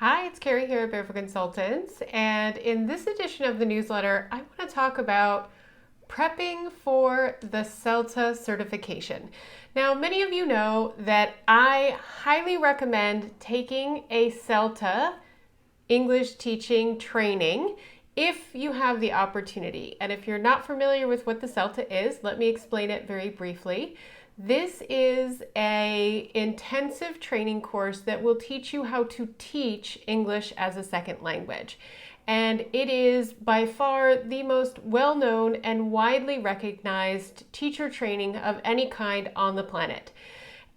Hi, it's Carrie here at Barefoot Consultants, and in this edition of the newsletter, I want to talk about prepping for the CELTA certification. Now, many of you know that I highly recommend taking a CELTA English teaching training if you have the opportunity. And if you're not familiar with what the CELTA is, let me explain it very briefly. This is an intensive training course that will teach you how to teach English as a second language. And it is by far the most well-known and widely recognized teacher training of any kind on the planet.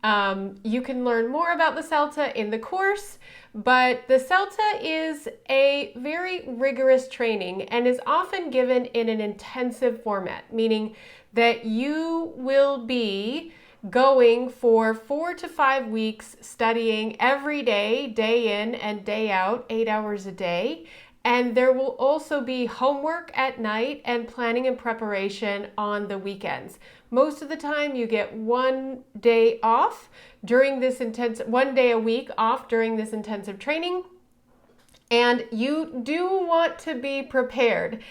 You can learn more about the CELTA in the course, but the CELTA is a very rigorous training and is often given in an intensive format, meaning that you will be going for 4 to 5 weeks studying every day, day in and day out, 8 hours a day. And there will also be homework at night and planning and preparation on the weekends. Most of the time you get 1 day off during this intensive, 1 day a week off during this intensive training. And you do want to be prepared.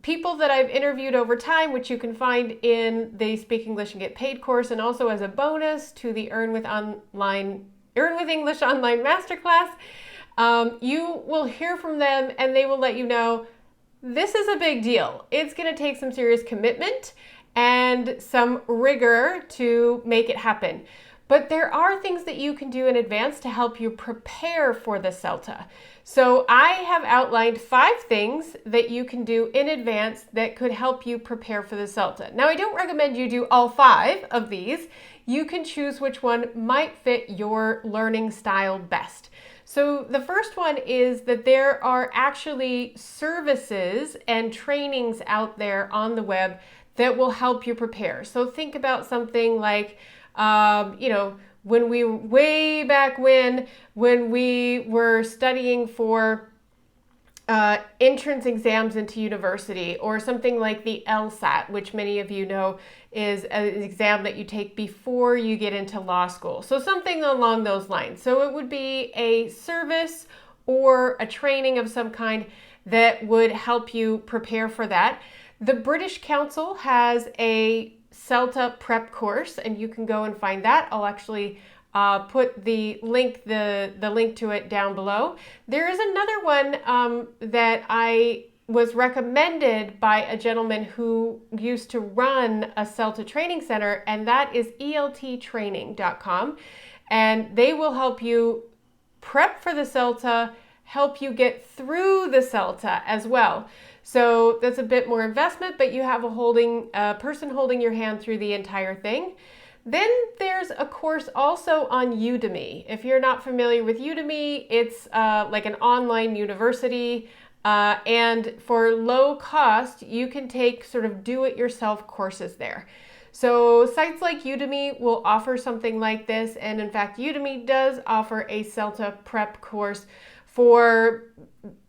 People that I've interviewed over time, which you can find in the Speak English and Get Paid course, and also as a bonus to the Earn with English Online Masterclass, you will hear from them and they will let you know this is a big deal. It's going to take some serious commitment and some rigor to make it happen. But there are things that you can do in advance to help you prepare for the CELTA. So I have outlined 5 things that you can do in advance that could help you prepare for the CELTA. Now, I don't recommend you do all 5 of these. You can choose which one might fit your learning style best. So the first one is that there are actually services and trainings out there on the web that will help you prepare. So think about something like, when we way back when we were studying for entrance exams into university, or something like the LSAT, which many of you know is an exam that you take before you get into law school. So something along those lines. So it would be a service or a training of some kind that would help you prepare for that. The British Council has a CELTA prep course, and you can go and find that. I'll actually put the link to it down below. There is another one that I was recommended by a gentleman who used to run a CELTA training center, and that is ELTtraining.com. And they will help you prep for the CELTA, help you get through the CELTA as well. So that's a bit more investment, but you have a person holding your hand through the entire thing. Then there's a course also on Udemy. If you're not familiar with Udemy, it's like an online university, and for low cost, you can take sort of do-it-yourself courses there. So sites like Udemy will offer something like this, and in fact, Udemy does offer a CELTA prep course for,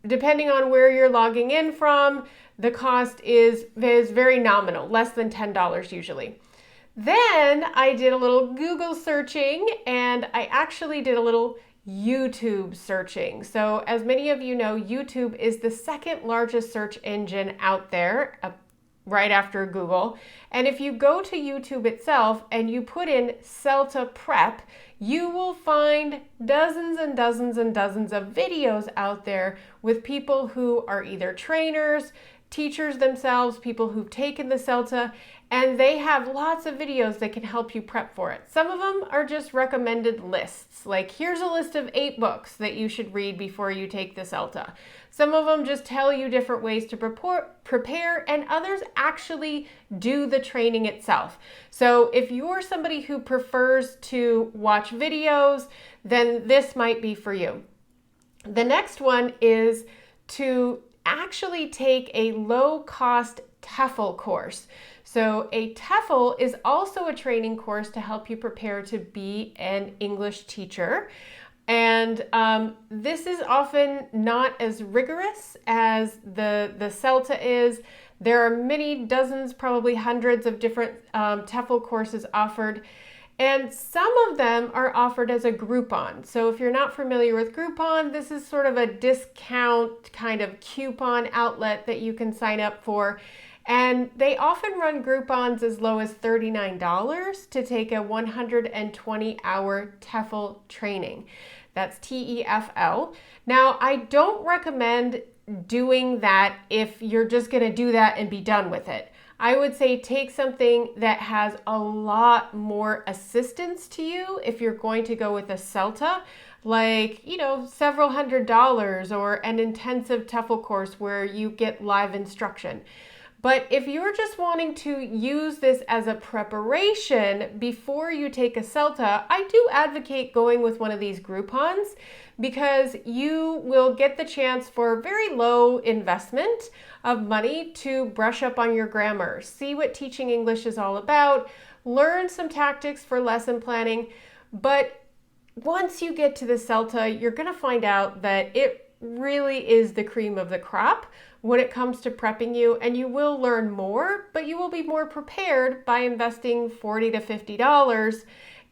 depending on where you're logging in from, the cost is very nominal, less than $10 usually. Then I did a little Google searching, and I actually did a little YouTube searching. So as many of you know, YouTube is the second largest search engine out there, right after Google. And if you go to YouTube itself and you put in CELTA prep, you will find dozens and dozens and dozens of videos out there with people who are either trainers, teachers themselves, people who've taken the CELTA, and they have lots of videos that can help you prep for it. Some of them are just recommended lists, like here's a list of 8 books that you should read before you take the CELTA. Some of them just tell you different ways to prepare, and others actually do the training itself. So if you're somebody who prefers to watch videos, then this might be for you. The next one is to actually take a low-cost TEFL course. So a TEFL is also a training course to help you prepare to be an English teacher. And this is often not as rigorous as the CELTA is. There are many dozens, probably hundreds of different TEFL courses offered. And some of them are offered as a Groupon. So if you're not familiar with Groupon, this is sort of a discount kind of coupon outlet that you can sign up for. And they often run Groupons as low as $39 to take a 120-hour TEFL training. That's TEFL. Now, I don't recommend doing that if you're just going to do that and be done with it. I would say take something that has a lot more assistance to you if you're going to go with a CELTA, like, several $100s or an intensive TEFL course where you get live instruction. But if you're just wanting to use this as a preparation before you take a CELTA, I do advocate going with one of these Groupons because you will get the chance for very low investment of money to brush up on your grammar, see what teaching English is all about, learn some tactics for lesson planning. But once you get to the CELTA, you're going to find out that it really is the cream of the crop when it comes to prepping you, and you will learn more, but you will be more prepared by investing $40 to $50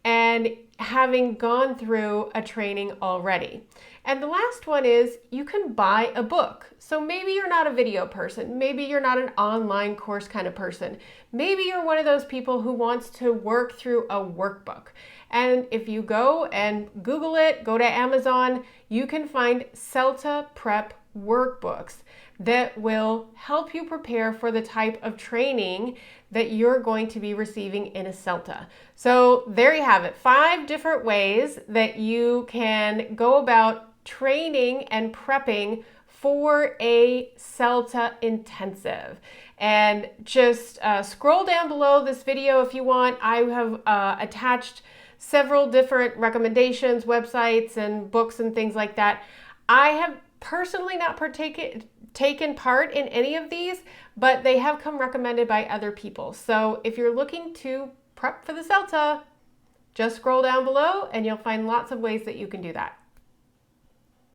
and having gone through a training already. And the last one is you can buy a book. So maybe you're not a video person. Maybe you're not an online course kind of person. Maybe you're one of those people who wants to work through a workbook. And if you go and Google it, go to Amazon, you can find CELTA Prep workbooks that will help you prepare for the type of training that you're going to be receiving in a CELTA. So there you have it, 5 different ways that you can go about training and prepping for a CELTA intensive. And just scroll down below this video if you want. I have attached several different recommendations, websites, and books and things like that. I have personally not taken part in any of these, but they have come recommended by other people. So if you're looking to prep for the CELTA, just scroll down below and you'll find lots of ways that you can do that.